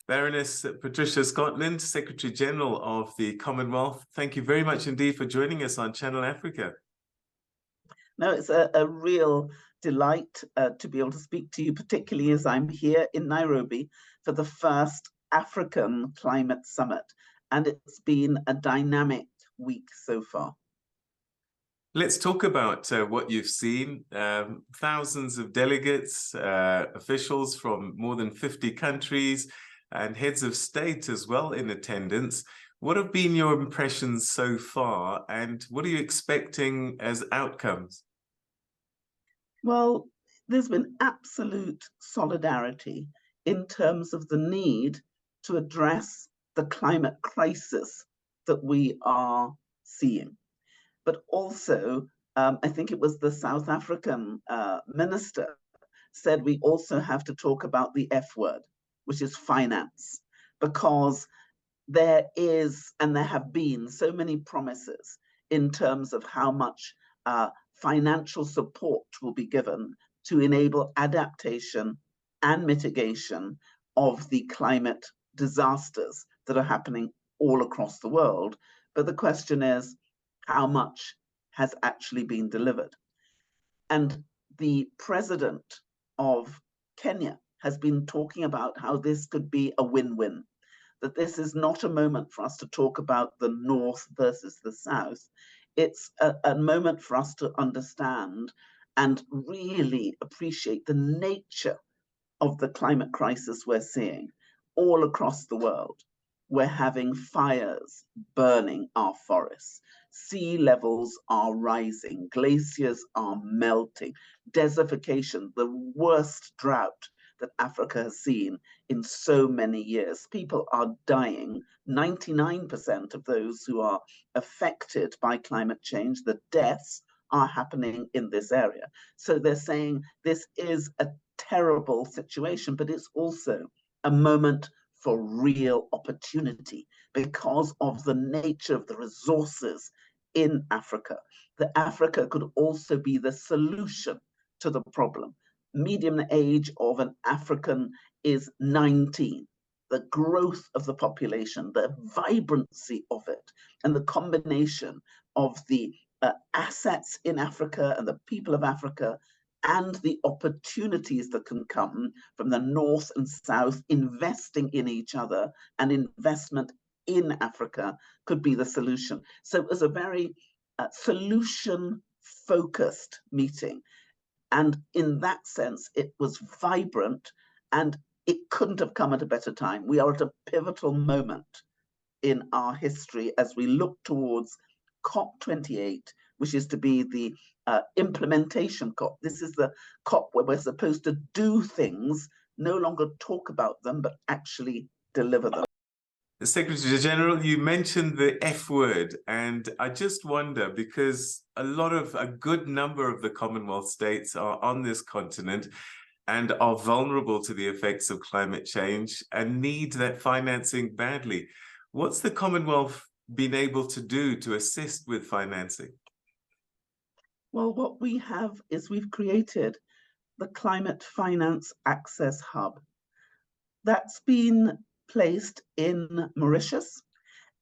Baroness Patricia Scotland, Secretary-General of the Commonwealth, thank you very much indeed for joining us on Channel Africa. No, it's a real delight to be able to speak to you, particularly as I'm here in Nairobi for the first African Climate Summit. And it's been a dynamic week so far. Let's talk about what you've seen. Thousands of delegates, officials from more than 50 countries, and heads of state as well in attendance. What have been your impressions so far, and what are you expecting as outcomes? Well, there's been absolute solidarity in terms of the need to address the climate crisis that we are seeing. But also, I think it was the South African minister said we also have to talk about the F word, which is finance, because there is and there have been so many promises in terms of how much financial support will be given to enable adaptation and mitigation of the climate disasters that are happening all across the world. But the question is, how much has actually been delivered? And the president of Kenya has been talking about how this could be a win-win, that this is not a moment for us to talk about the North versus the South. It's a moment for us to understand and really appreciate the nature of the climate crisis we're seeing all across the world. We're having fires burning our forests. Sea levels are rising. Glaciers are melting. Desertification, the worst drought that Africa has seen in so many years. People are dying. 99% of those who are affected by climate change, the deaths are happening in this area. So they're saying this is a terrible situation, but it's also a moment for real opportunity because of the nature of the resources in Africa. That Africa could also be the solution to the problem. Median age of an African is 19. The growth of the population, the vibrancy of it, and the combination of the assets in Africa and the people of Africa and the opportunities that can come from the North and South investing in each other and investment in Africa could be the solution. So it was a very solution-focused meeting. And in that sense, it was vibrant and it couldn't have come at a better time. We are at a pivotal moment in our history as we look towards COP28, which is to be the implementation COP. This is the COP where we're supposed to do things, no longer talk about them, but actually deliver them. The Secretary-General, you mentioned the F word, and I just wonder, because a good number of the Commonwealth states are on this continent and are vulnerable to the effects of climate change and need that financing badly. What's the Commonwealth been able to do to assist with financing? Well, what we have is we've created the Climate Finance Access Hub. That's been placed in Mauritius,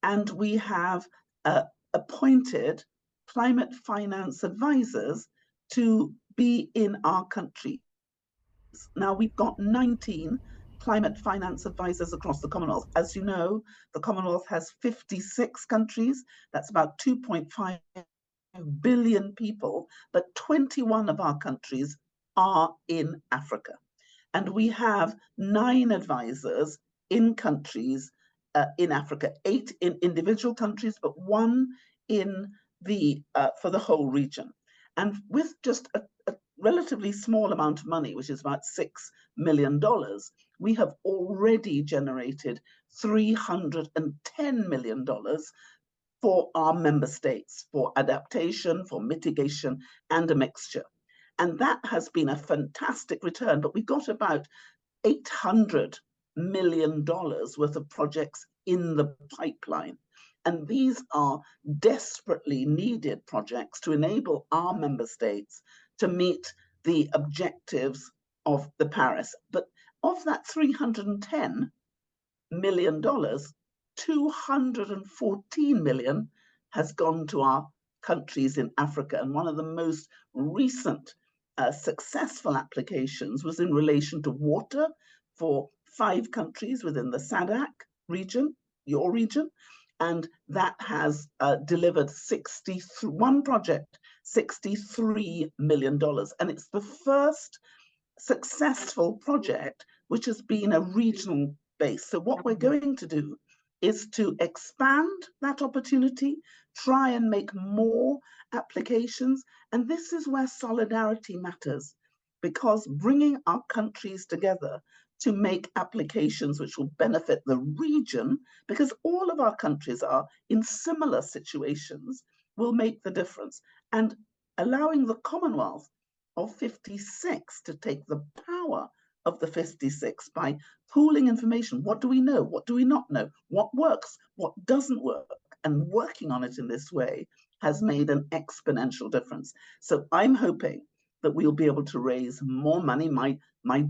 and we have appointed climate finance advisors to be in our country. Now we've got 19 climate finance advisors across the Commonwealth. As you know, the Commonwealth has 56 countries. That's about 2.5 billion people, but 21 of our countries are in Africa. And we have 9 advisors in countries in Africa, 8 in individual countries, but 1 in the for the whole region. And with just a relatively small amount of money, which is about $6 million, we have already generated $310 million for our member states, for adaptation, for mitigation, and a mixture. And that has been a fantastic return, but we got about $800 million worth of projects in the pipeline. And these are desperately needed projects to enable our member states to meet the objectives of the Paris. But of that $310 million, 214 million has gone to our countries in Africa. And one of the most recent successful applications was in relation to water for 5 countries within the SADC region, your region. And that has delivered one project, $63 million. And it's the first successful project which has been a regional base. So what we're going to do is to expand that opportunity, try and make more applications. And this is where solidarity matters, because bringing our countries together to make applications which will benefit the region, because all of our countries are in similar situations, will make the difference. And allowing the Commonwealth of 56 to take the power of the 56 by pooling information. What do we know? What do we not know? What works? What doesn't work? And working on it in this way has made an exponential difference. So I'm hoping that we'll be able to raise more money. My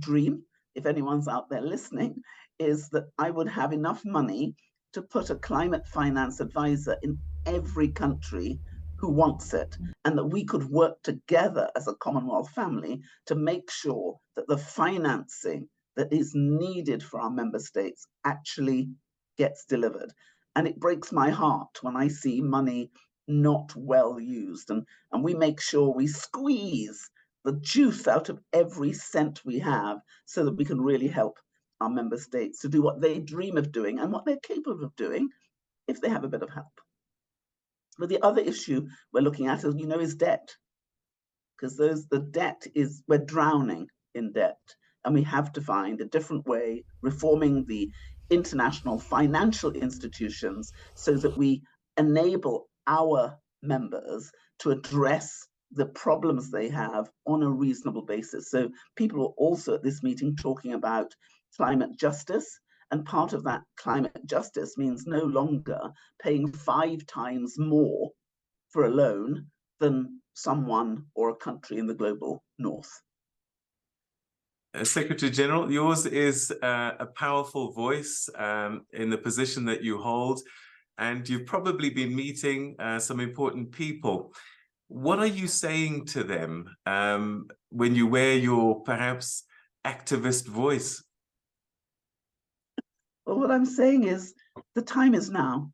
dream, if anyone's out there listening, is that I would have enough money to put a climate finance advisor in every country who wants it, and that we could work together as a Commonwealth family to make sure that the financing that is needed for our member states actually gets delivered. And it breaks my heart when I see money not well used, and we make sure we squeeze the juice out of every cent we have so that we can really help our member states to do what they dream of doing and what they're capable of doing if they have a bit of help. But the other issue we're looking at, as you know, is debt, because we're drowning in debt, and we have to find a different way, reforming the international financial institutions so that we enable our members to address the problems they have on a reasonable basis. So people are also at this meeting talking about climate justice. And part of that climate justice means no longer paying 5 times more for a loan than someone or a country in the global north. Secretary-General, yours is a powerful voice in the position that you hold, and you've probably been meeting some important people. What are you saying to them when you wear your perhaps activist voice? Well, what I'm saying is the time is now.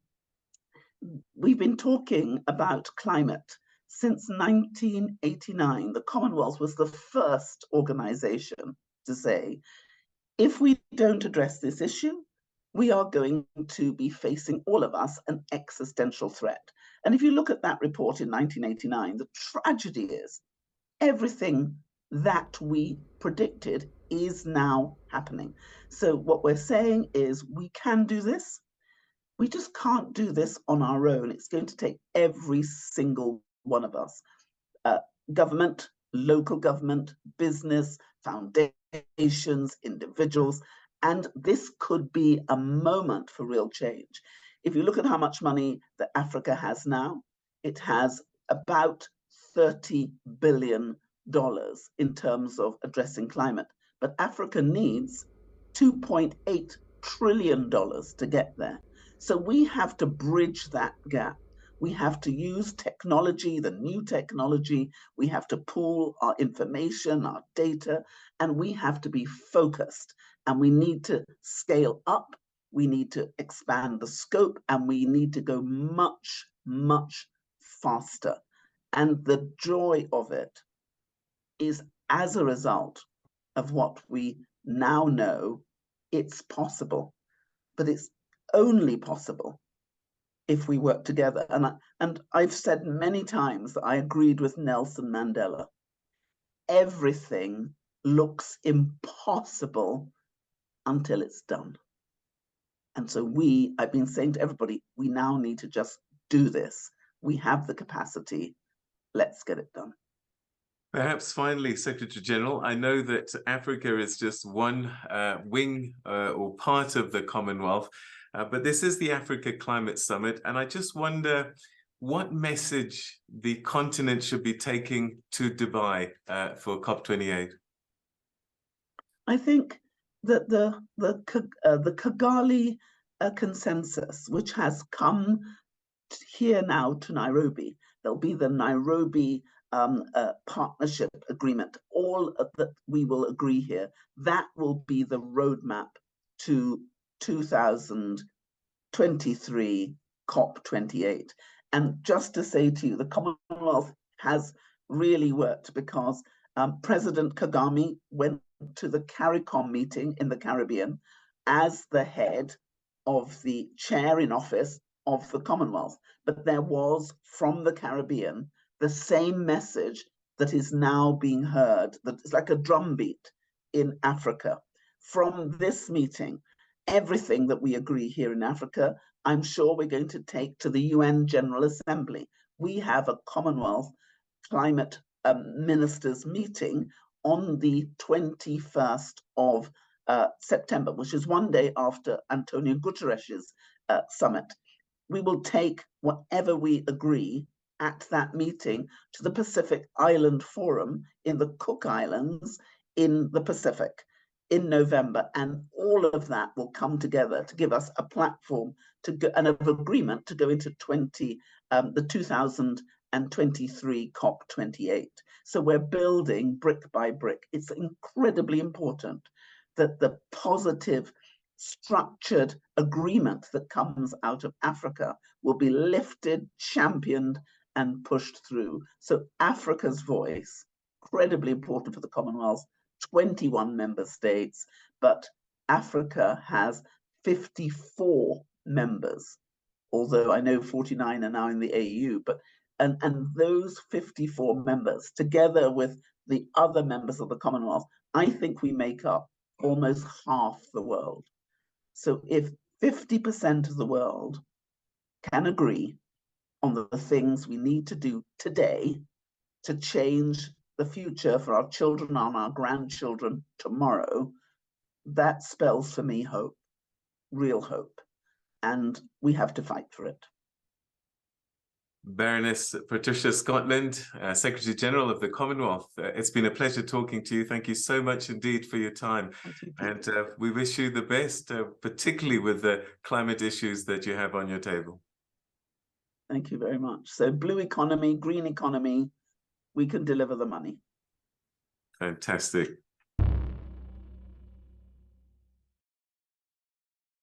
We've been talking about climate since 1989. The Commonwealth was the first organization to say, if we don't address this issue, we are going to be facing, all of us, an existential threat. And if you look at that report in 1989, the tragedy is everything that we predicted is now happening. So what we're saying is we can do this. We just can't do this on our own. It's going to take every single one of us, government, local government, business, foundations, individuals, and this could be a moment for real change. If you look at how much money that Africa has now, it has about $30 billion in terms of addressing climate, but Africa needs $2.8 trillion to get there. So we have to bridge that gap. We have to use technology, the new technology. We have to pool our information, our data, and we have to be focused. And we need to scale up. We need to expand the scope, and we need to go much, much faster. And the joy of it is as a result of what we now know, it's possible, but it's only possible if we work together. And I've said many times that I agreed with Nelson Mandela. Everything looks impossible until it's done. And so I've been saying to everybody, we now need to just do this. We have the capacity. Let's get it done. Perhaps finally, Secretary-General, I know that Africa is just one wing or part of the Commonwealth. but this is the Africa Climate Summit, and I just wonder what message the continent should be taking to Dubai for COP28. I think that the Kigali consensus, which has come here now to Nairobi, there'll be the Nairobi partnership agreement, all that we will agree here. That will be the roadmap to 2023 COP28. And just to say to you, the Commonwealth has really worked, because President Kagame went to the CARICOM meeting in the Caribbean as the head of the chair in office of the Commonwealth. But there was, from the Caribbean, the same message that is now being heard, that is like a drumbeat in Africa. From this meeting, everything that we agree here in Africa, I'm sure we're going to take to the UN General Assembly. We have a Commonwealth climate ministers meeting on the 21st of September, which is one day after Antonio Guterres' summit. We will take whatever we agree at that meeting to the Pacific Island Forum in the Cook Islands in the Pacific in November, and all of that will come together to give us a platform to go, and an agreement to go into the 2023 COP28. So we're building brick by brick. It's incredibly important that the positive, structured agreement that comes out of Africa will be lifted, championed, and pushed through. So Africa's voice, incredibly important for the Commonwealth, 21 member states, but Africa has 54 members, although I know 49 are now in the AU, but and those 54 members, together with the other members of the Commonwealth, I think we make up almost half the world. So if 50% of the world can agree on the things we need to do today to change the future for our children and our grandchildren tomorrow, that spells for me hope, real hope, and we have to fight for it. Baroness Patricia Scotland, Secretary-General of the Commonwealth, it's been a pleasure talking to you. Thank you so much indeed for your time. Thank you, and we wish you the best, particularly with the climate issues that you have on your table. Thank you very much. So blue economy, green economy, we can deliver the money. Fantastic.